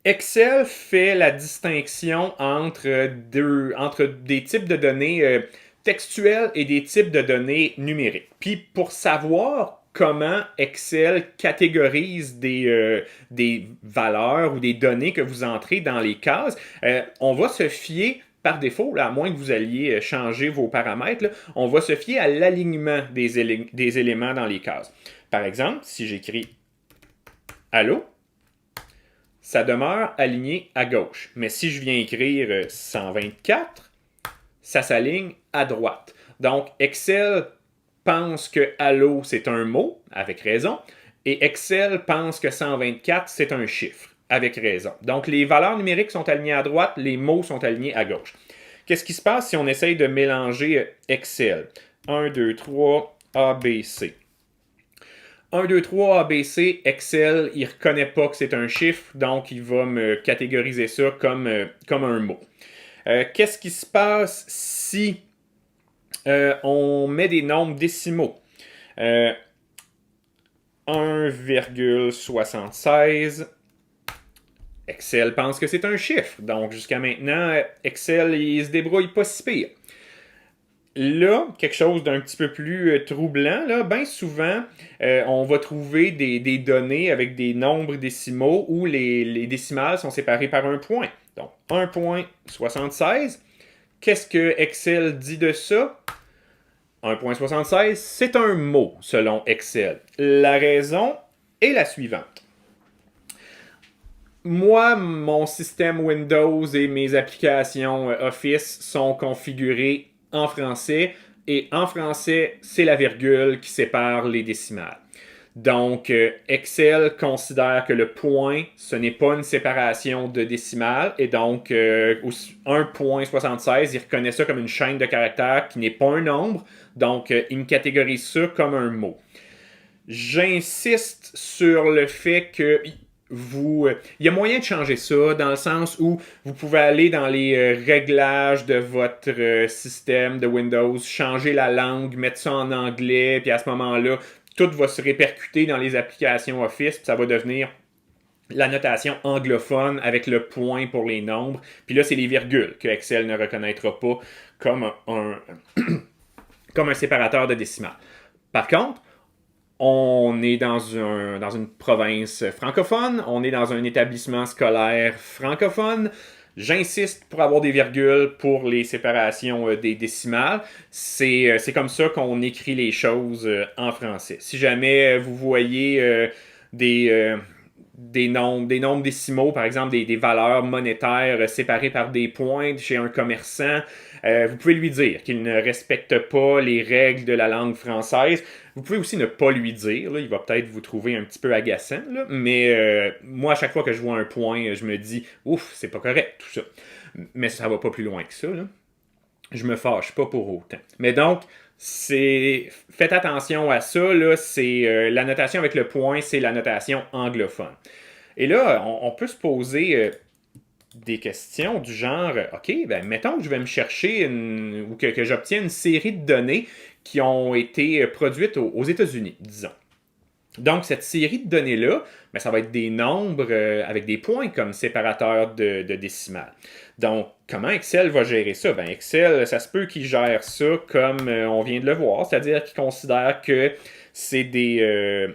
Excel fait la distinction entre des types de données textuelles et des types de données numériques. Puis pour savoir comment Excel catégorise des valeurs ou des données que vous entrez dans les cases, on va se fier par défaut, là, à moins que vous alliez changer vos paramètres, là, on va se fier à l'alignement des éléments dans les cases. Par exemple, si j'écris Allô, ça demeure aligné à gauche. Mais si je viens écrire 124, ça s'aligne à droite. Donc, Excel pense que Allo, c'est un mot, avec raison, et Excel pense que 124, c'est un chiffre, avec raison. Donc, les valeurs numériques sont alignées à droite, les mots sont alignés à gauche. Qu'est-ce qui se passe si on essaye de mélanger Excel? 1, 2, 3, A, B, C. 1, 2, 3, ABC, Excel, il ne reconnaît pas que c'est un chiffre, donc il va me catégoriser ça comme un mot. Qu'est-ce qui se passe si on met des nombres décimaux? 1,76. Excel pense que c'est un chiffre. Donc jusqu'à maintenant, Excel, il se débrouille pas si pire. Là, quelque chose d'un petit peu plus troublant, là, bien souvent, on va trouver des données avec des nombres décimaux où les décimales sont séparées par un point. Donc, 1,76. Qu'est-ce que Excel dit de ça? 1,76, c'est un mot selon Excel. La raison est la suivante. Moi, mon système Windows et mes applications Office sont configurés en français et en français, c'est la virgule qui sépare les décimales. Donc, Excel considère que le point, ce n'est pas une séparation de décimales et donc 1,76, il reconnaît ça comme une chaîne de caractères qui n'est pas un nombre, donc il me catégorise ça comme un mot. J'insiste sur le fait que il y a moyen de changer ça dans le sens où vous pouvez aller dans les réglages de votre système de Windows, changer la langue, mettre ça en anglais, puis à ce moment-là, tout va se répercuter dans les applications Office, puis ça va devenir la notation anglophone avec le point pour les nombres. Puis là, c'est les virgules que Excel ne reconnaîtra pas comme comme un séparateur de décimales. Par contre, on est dans une province francophone, on est dans un établissement scolaire francophone. J'insiste pour avoir des virgules pour les séparations des décimales. C'est comme ça qu'on écrit les choses en français. Si jamais vous voyez des, des nombres décimaux, par exemple des valeurs monétaires séparées par des points chez un commerçant, vous pouvez lui dire qu'il ne respecte pas les règles de la langue française. Vous pouvez aussi ne pas lui dire, là, il va peut-être vous trouver un petit peu agaçant, là, mais moi, à chaque fois que je vois un point, je me dis « Ouf, c'est pas correct, tout ça ». Mais ça va pas plus loin que ça. Là. Je me fâche pas pour autant. Mais donc, faites attention à ça, là, la notation avec le point, c'est la notation anglophone. Et là, on peut se poser des questions du genre, OK, ben mettons que je vais me chercher ou que j'obtiens une série de données qui ont été produites aux États-Unis, disons. Donc, cette série de données-là, ben, ça va être des nombres avec des points comme séparateur de décimales. Donc, comment Excel va gérer ça? Ben, Excel, ça se peut qu'il gère ça comme on vient de le voir, c'est-à-dire qu'il considère que c'est des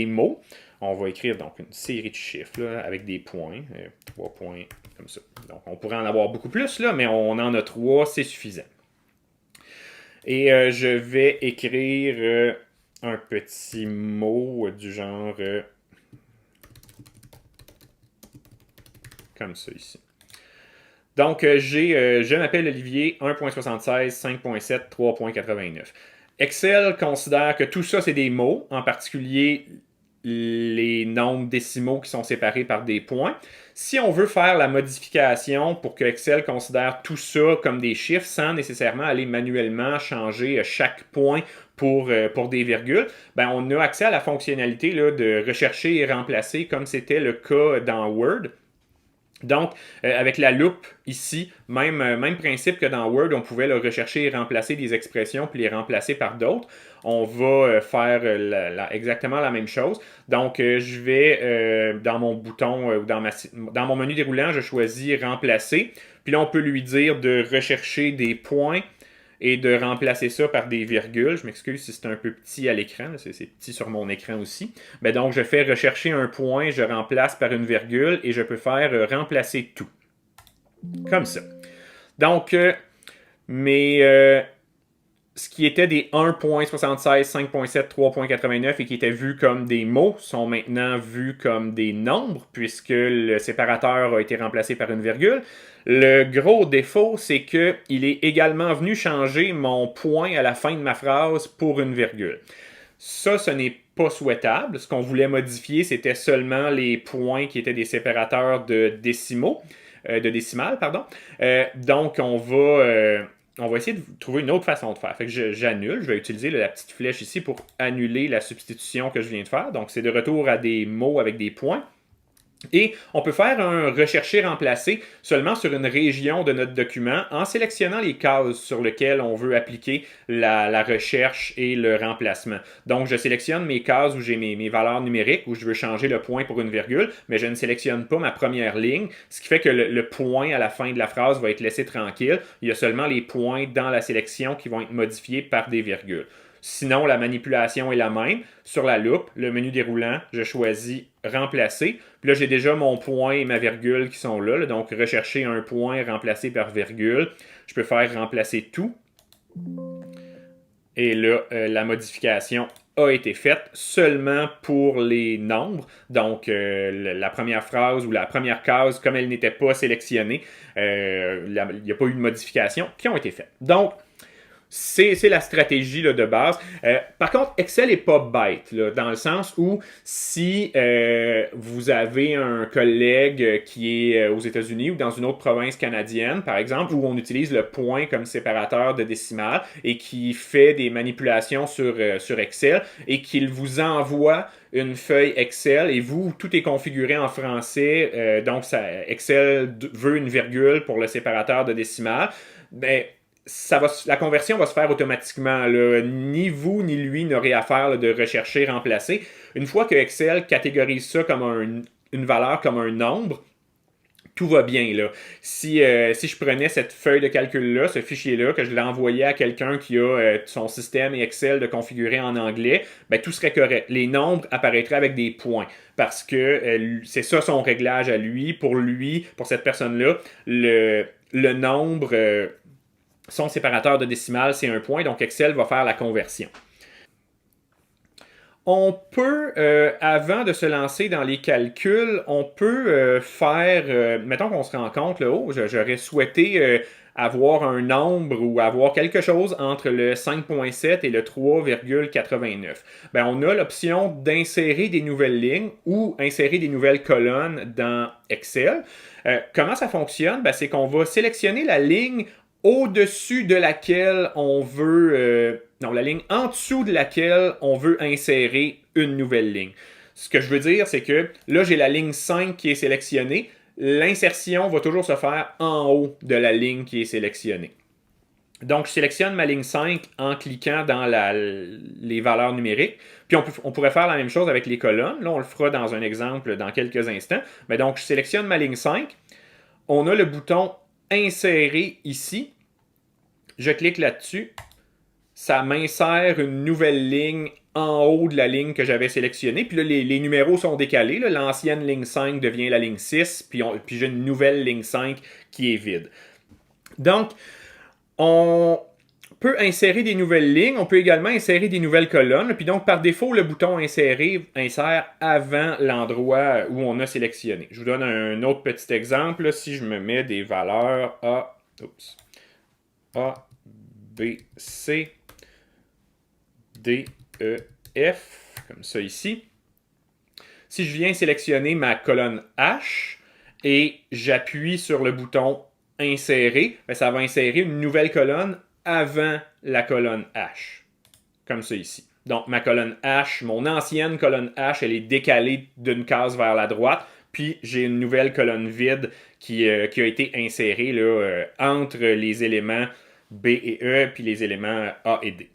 mots. On va écrire donc une série de chiffres là, avec des points, 3 points comme ça. Donc, on pourrait en avoir beaucoup plus, là, mais on en a 3, c'est suffisant. Et je vais écrire un petit mot du genre comme ça ici. Donc, je m'appelle Olivier, 1.76, 5.7, 3.89. Excel considère que tout ça, c'est des mots, en particulier les nombres décimaux qui sont séparés par des points. Si on veut faire la modification pour que Excel considère tout ça comme des chiffres sans nécessairement aller manuellement changer chaque point pour des virgules, ben on a accès à la fonctionnalité là, de rechercher et remplacer comme c'était le cas dans Word. Donc, avec la loupe ici, même principe que dans Word, on pouvait rechercher et remplacer des expressions puis les remplacer par d'autres. On va faire exactement la même chose. Donc, je vais dans mon bouton ou dans mon menu déroulant, je choisis remplacer. Puis là, on peut lui dire de rechercher des points et de remplacer ça par des virgules. Je m'excuse si c'est un peu petit à l'écran, c'est petit sur mon écran aussi. Mais donc, je fais rechercher un point, je remplace par une virgule et je peux faire remplacer tout. Comme ça. Donc, ce qui était des 1.76, 5.7, 3.89 et qui étaient vus comme des mots sont maintenant vus comme des nombres puisque le séparateur a été remplacé par une virgule. Le gros défaut, c'est qu'il est également venu changer mon point à la fin de ma phrase pour une virgule. Ça, ce n'est pas souhaitable. Ce qu'on voulait modifier, c'était seulement les points qui étaient des séparateurs de décimaux, de décimales, pardon. Donc, on va essayer de trouver une autre façon de faire. Fait que j'annule. Je vais utiliser la petite flèche ici pour annuler la substitution que je viens de faire. Donc, c'est de retour à des mots avec des points. Et on peut faire un rechercher-remplacer seulement sur une région de notre document en sélectionnant les cases sur lesquelles on veut appliquer la recherche et le remplacement. Donc, je sélectionne mes cases où j'ai mes valeurs numériques, où je veux changer le point pour une virgule, mais je ne sélectionne pas ma première ligne, ce qui fait que le point à la fin de la phrase va être laissé tranquille. Il y a seulement les points dans la sélection qui vont être modifiés par des virgules. Sinon, la manipulation est la même. Sur la loupe, le menu déroulant, je choisis remplacer. Puis là, j'ai déjà mon point et ma virgule qui sont là. Donc, rechercher un point remplacé par virgule. Je peux faire remplacer tout. Et là, la modification a été faite seulement pour les nombres. Donc, la première phrase ou la première case, comme elle n'était pas sélectionnée, il n'y a pas eu de modification qui ont été faites. Donc, c'est la stratégie là, de base. Par contre, Excel n'est pas bête, là, dans le sens où si vous avez un collègue qui est aux États-Unis ou dans une autre province canadienne, par exemple, où on utilise le point comme séparateur de décimales et qui fait des manipulations sur Excel et qu'il vous envoie une feuille Excel et vous, tout est configuré en français, donc Excel veut une virgule pour le séparateur de décimales, ben, la conversion va se faire automatiquement. Là. Ni vous ni lui n'aurez à faire là, de rechercher, remplacer. Une fois que Excel catégorise ça comme une valeur, comme un nombre, tout va bien. Là. Si je prenais cette feuille de calcul-là, ce fichier-là, que je l'envoyais à quelqu'un qui a son système et Excel de configurer en anglais, ben, tout serait correct. Les nombres apparaîtraient avec des points parce que c'est ça son réglage à lui. Pour cette personne-là, le nombre... son séparateur de décimales, c'est un point, donc Excel va faire la conversion. On peut, avant de se lancer dans les calculs, on peut mettons qu'on se rend compte, là, j'aurais souhaité avoir un nombre ou avoir quelque chose entre le 5.7 et le 3,89. Ben, on a l'option d'insérer des nouvelles lignes ou insérer des nouvelles colonnes dans Excel. Comment ça fonctionne? Ben, c'est qu'on va sélectionner la ligne au-dessus de laquelle on veut... la ligne en dessous de laquelle on veut insérer une nouvelle ligne. Ce que je veux dire, c'est que là, j'ai la ligne 5 qui est sélectionnée. L'insertion va toujours se faire en haut de la ligne qui est sélectionnée. Donc, je sélectionne ma ligne 5 en cliquant dans les valeurs numériques. Puis, on pourrait faire la même chose avec les colonnes. Là, on le fera dans un exemple dans quelques instants. Mais donc, je sélectionne ma ligne 5. On a le bouton insérer ici. Je clique là-dessus. Ça m'insère une nouvelle ligne en haut de la ligne que j'avais sélectionnée. Puis là, les numéros sont décalés. L'ancienne ligne 5 devient la ligne 6. Puis j'ai une nouvelle ligne 5 qui est vide. Donc, on peut insérer des nouvelles lignes. On peut également insérer des nouvelles colonnes. Puis donc, par défaut, le bouton insérer insère avant l'endroit où on a sélectionné. Je vous donne un autre petit exemple. Là, si je me mets des valeurs A, B, C, D, E, F, comme ça ici. Si je viens sélectionner ma colonne H et j'appuie sur le bouton insérer, bien, ça va insérer une nouvelle colonne avant la colonne H, comme ça ici. Donc, ma colonne H, mon ancienne colonne H, elle est décalée d'une case vers la droite. Puis, j'ai une nouvelle colonne vide qui a été insérée là, entre les éléments B et E, puis les éléments A et D.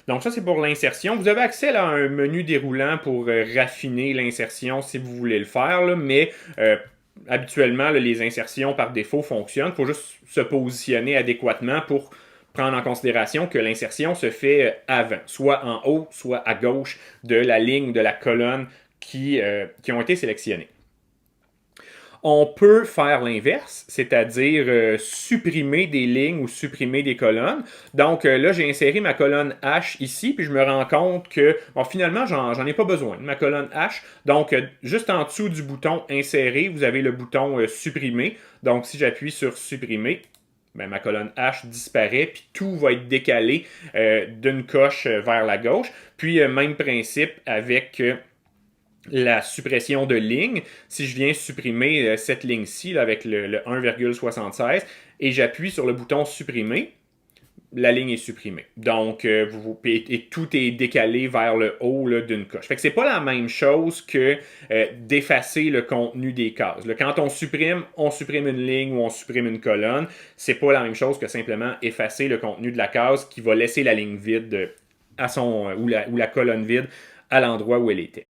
Donc ça, c'est pour l'insertion. Vous avez accès là, à un menu déroulant pour raffiner l'insertion si vous voulez le faire, là, mais habituellement, là, les insertions par défaut fonctionnent. Il faut juste se positionner adéquatement pour prendre en considération que l'insertion se fait avant, soit en haut, soit à gauche de la ligne de la colonne qui ont été sélectionnées. On peut faire l'inverse, c'est-à-dire supprimer des lignes ou supprimer des colonnes. Donc là, j'ai inséré ma colonne H ici, puis je me rends compte que bon, finalement, j'en ai pas besoin de ma colonne H. Donc, juste en dessous du bouton Insérer, vous avez le bouton Supprimer. Donc, si j'appuie sur Supprimer, ben, ma colonne H disparaît, puis tout va être décalé d'une coche vers la gauche. Puis, même principe avec la suppression de ligne. Si je viens supprimer cette ligne-ci avec le 1,76 et j'appuie sur le bouton supprimer, la ligne est supprimée. Donc, et tout est décalé vers le haut d'une coche. Fait que c'est pas la même chose que d'effacer le contenu des cases. Là, quand on supprime une ligne ou on supprime une colonne. C'est pas la même chose que simplement effacer le contenu de la case qui va laisser la ligne vide ou la colonne vide à l'endroit où elle était.